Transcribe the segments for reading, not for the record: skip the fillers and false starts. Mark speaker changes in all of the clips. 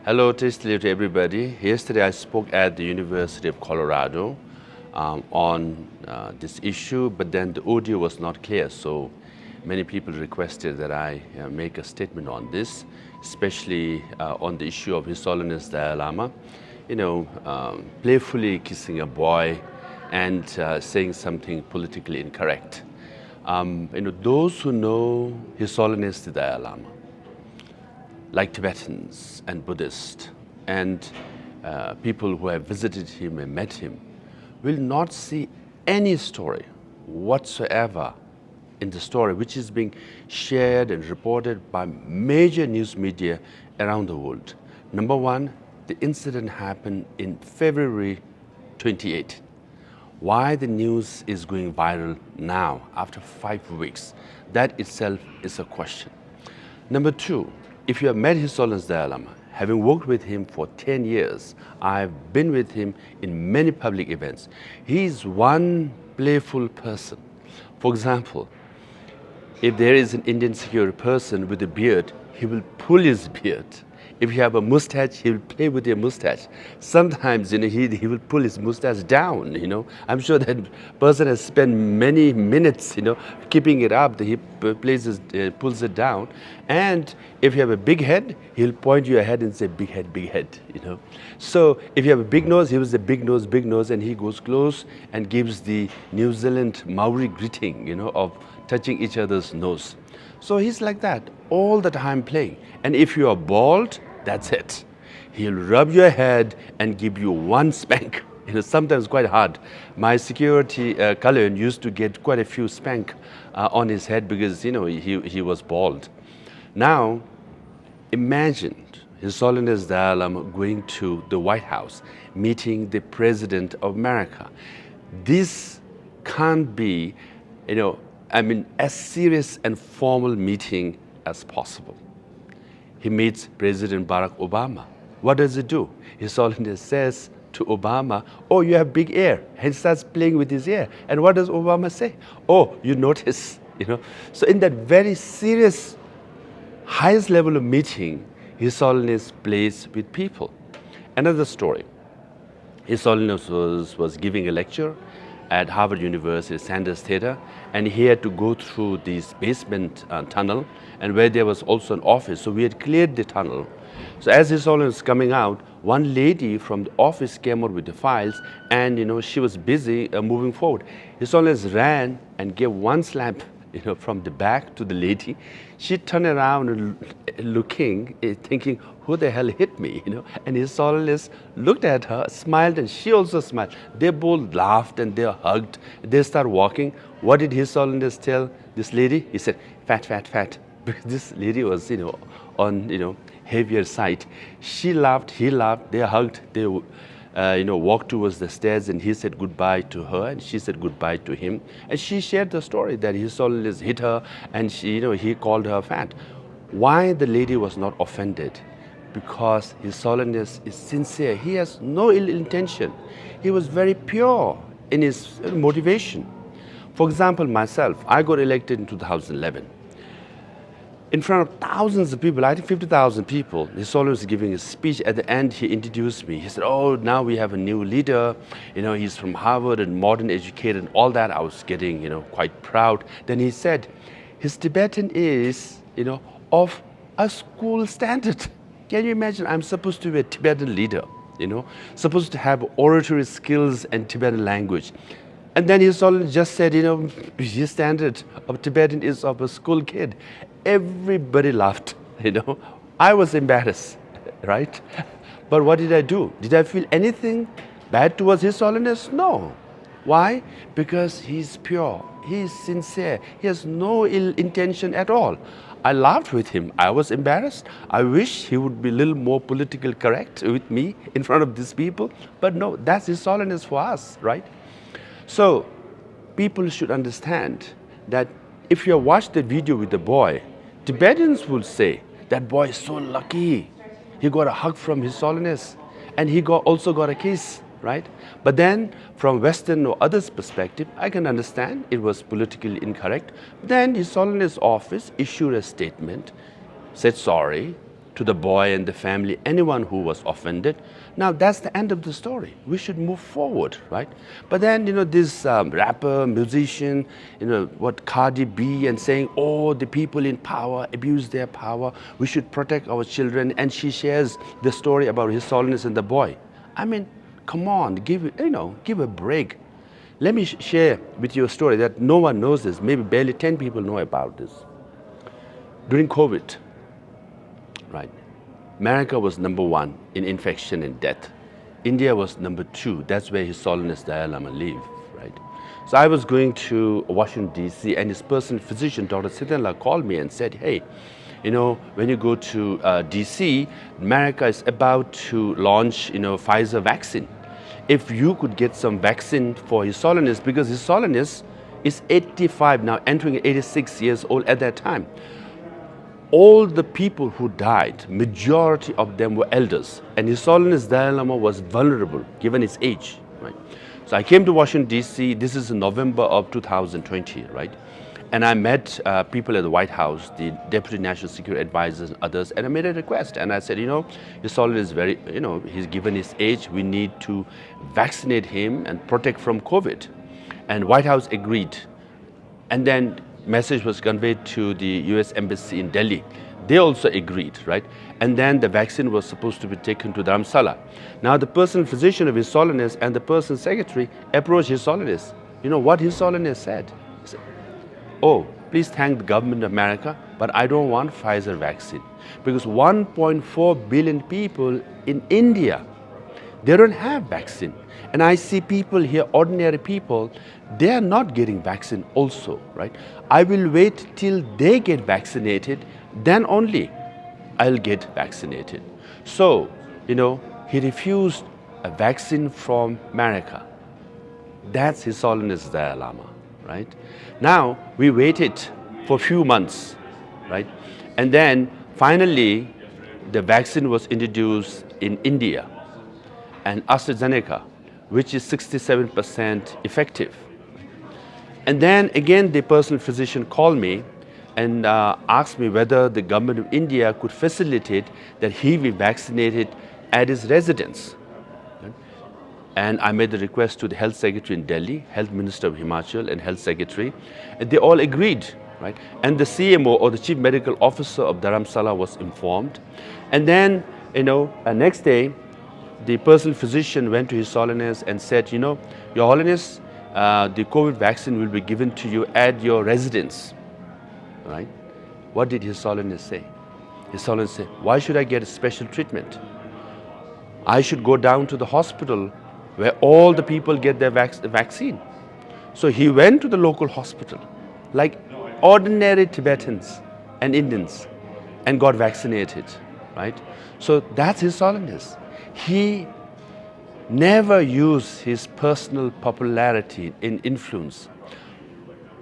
Speaker 1: Hello, tasty to everybody. Yesterday I spoke at the University of Colorado on this issue, but then the audio was not clear, so many people requested that I make a statement on this, especially on the issue of His Holiness Dalai Lama, playfully kissing a boy and saying something politically incorrect. Those who know His Holiness the Dalai Lama, like Tibetans and Buddhists and people who have visited him and met him, will not see any story whatsoever in the story which is being shared and reported by major news media around the world. Number one, the incident happened in February 28. Why the news is going viral now after 5 weeks, that itself is a question. Number two, if you have met His Holiness Dalai Lama, having worked with him for 10 years, I've been with him in many public events. He is one playful person. For example, if there is an Indian security person with a beard, he will pull his beard. If you have a mustache, he will play with your mustache. Sometimes, he will pull his mustache down, I'm sure that person has spent many minutes, keeping it up. He pulls it down. And if you have a big head, he'll point your head and say, big head, So if you have a big nose, he will say, big nose, and he goes close and gives the New Zealand Maori greeting, of touching each other's nose. So he's like that all the time playing. And if you are bald, that's it. He'll rub your head and give you one spank. Sometimes quite hard. My security Kalayan used to get quite a few spank on his head because he was bald. Now, imagine His Holiness Dalai Lama going to the White House, meeting the President of America. This can't be, as serious and formal meeting as possible. He meets President Barack Obama. What does he do? His Holiness says to Obama, oh, you have big ear. And he starts playing with his ear. And what does Obama say? Oh, you notice, So in that very serious, highest level of meeting, His Holiness plays with people. Another story. His Holiness was giving a lecture at Harvard University, Sanders Theater, and he had to go through this basement tunnel, and where there was also an office. So we had cleared the tunnel. So as His Holiness was coming out, one lady from the office came out with the files, and she was busy moving forward. His Holiness ran and gave one slap from the back to the lady. She turned around and looking, thinking, who the hell hit me, And His Holiness looked at her, smiled, and she also smiled. They both laughed and they hugged. They started walking. What did His Holiness tell this lady? He said, fat. Because this lady was, on, heavier side. She laughed, he laughed, they hugged, they walked towards the stairs, and he said goodbye to her, and she said goodbye to him. And she shared the story that His Holiness hit her, and he called her fat. Why the lady was not offended? Because His Holiness is sincere. He has no ill intention. He was very pure in his motivation. For example, myself, I got elected in 2011. In front of thousands of people, I think 50,000 people, His Holiness was giving a speech. At the end, he introduced me. He said, oh, now we have a new leader. He's from Harvard and modern educated and all that. I was getting, quite proud. Then he said, his Tibetan is, of a school standard. Can you imagine? I'm supposed to be a Tibetan leader, supposed to have oratory skills and Tibetan language. And then His Holiness just said, his standard of Tibetan is of a school kid. Everybody laughed, I was embarrassed, right? But what did I do? Did I feel anything bad towards His Holiness? No. Why? Because he's pure, he's sincere, he has no ill intention at all. I laughed with him. I was embarrassed. I wish he would be a little more politically correct with me in front of these people. But no, that's His Holiness for us, right? So people should understand that if you watch the video with the boy, Tibetans will say, that boy is so lucky. He got a hug from His Holiness, and he also got a kiss, right? But then from Western or others' perspective, I can understand it was politically incorrect. Then His Holiness office issued a statement, said sorry, to the boy and the family, anyone who was offended. Now that's the end of the story. We should move forward, right? But then, this rapper, musician, what Cardi B, and saying, oh, the people in power abuse their power. We should protect our children. And she shares the story about His Holiness and the boy. I mean, come on, give a break. Let me share with you a story that no one knows this. Maybe barely 10 people know about this. During COVID, right, America was number 1 in infection and death. India was number 2. That's where His Holiness Dalai Lama lived, right? So I was going to Washington, D.C., and his personal physician, Dr. CTA, called me and said, hey, when you go to D.C., America is about to launch, Pfizer vaccine. If you could get some vaccine for His Holiness, because His Holiness is 85 now, entering 86 years old at that time. All the people who died, majority of them were elders, and His Holiness Dalai Lama was vulnerable given his age, right? So I came to Washington, D.C., this is in November of 2020, right? And I met people at the White House, the Deputy National Security Advisors and others, and I made a request. And I said, His Holiness is very, he's given his age, we need to vaccinate him and protect from COVID. And White House agreed. And then message was conveyed to the US Embassy in Delhi. They also agreed, right? And then the vaccine was supposed to be taken to Dharamsala. Now the personal physician of His Holiness and the personal secretary approached His Holiness. You know what His Holiness said? He said, oh, please thank the government of America, but I don't want Pfizer vaccine. Because 1.4 billion people in India, they don't have vaccine. And I see people here, ordinary people, they are not getting vaccine also, right? I will wait till they get vaccinated, then only I'll get vaccinated. So, he refused a vaccine from America. That's His Holiness Dalai Lama, right? Now, we waited for a few months, right? And then finally, the vaccine was introduced in India, and AstraZeneca, which is 67% effective. And then again, the personal physician called me and asked me whether the government of India could facilitate that he be vaccinated at his residence. And I made the request to the Health Secretary in Delhi, Health Minister of Himachal and Health Secretary, and they all agreed, right? And the CMO, or the Chief Medical Officer of Dharamsala, was informed. And then, next day, the personal physician went to His Holiness and said, Your Holiness, the COVID vaccine will be given to you at your residence, right? What did His Holiness say? His Holiness said, why should I get a special treatment? I should go down to the hospital where all the people get their vaccine. So he went to the local hospital, like ordinary Tibetans and Indians, and got vaccinated, right? So that's His Holiness. He never used his personal popularity in influence.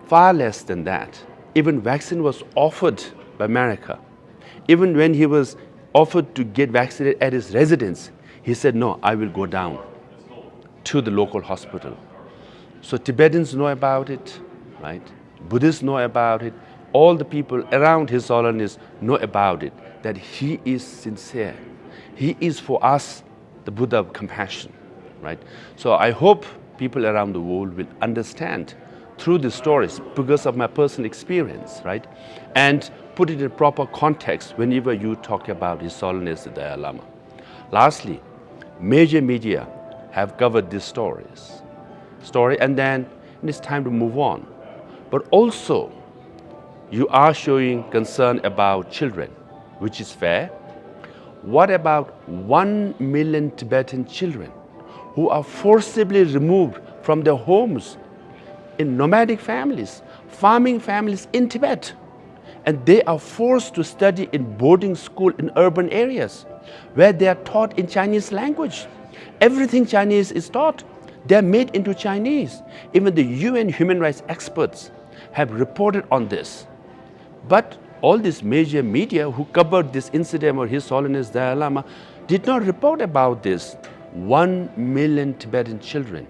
Speaker 1: Far less than that. Even vaccine was offered by America. Even when he was offered to get vaccinated at his residence, he said, no, I will go down to the local hospital. So Tibetans know about it, right? Buddhists know about it. All the people around His Holiness know about it, that he is sincere. He is for us the Buddha of compassion, right? So I hope people around the world will understand through the stories because of my personal experience, right? And put it in proper context whenever you talk about His Holiness the Dalai Lama. Lastly, major media have covered these story, and then it's time to move on. But also, you are showing concern about children, which is fair. What about 1 million Tibetan children who are forcibly removed from their homes in nomadic families, farming families in Tibet? And they are forced to study in boarding school in urban areas where they are taught in Chinese language. Everything Chinese is taught. They are made into Chinese. Even the UN human rights experts have reported on this. But all these major media who covered this incident of His Holiness Dalai Lama did not report about this 1 million Tibetan children.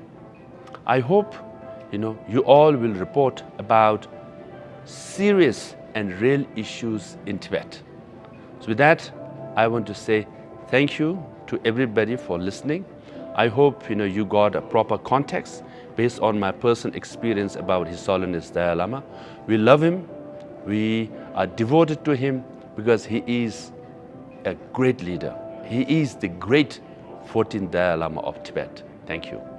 Speaker 1: I hope you all will report about serious and real issues in Tibet. So with that, I want to say thank you to everybody for listening. I hope you got a proper context based on my personal experience about His Holiness Dalai Lama. We love him. We are devoted to him because he is a great leader. He is the great 14th Dalai Lama of Tibet. Thank you.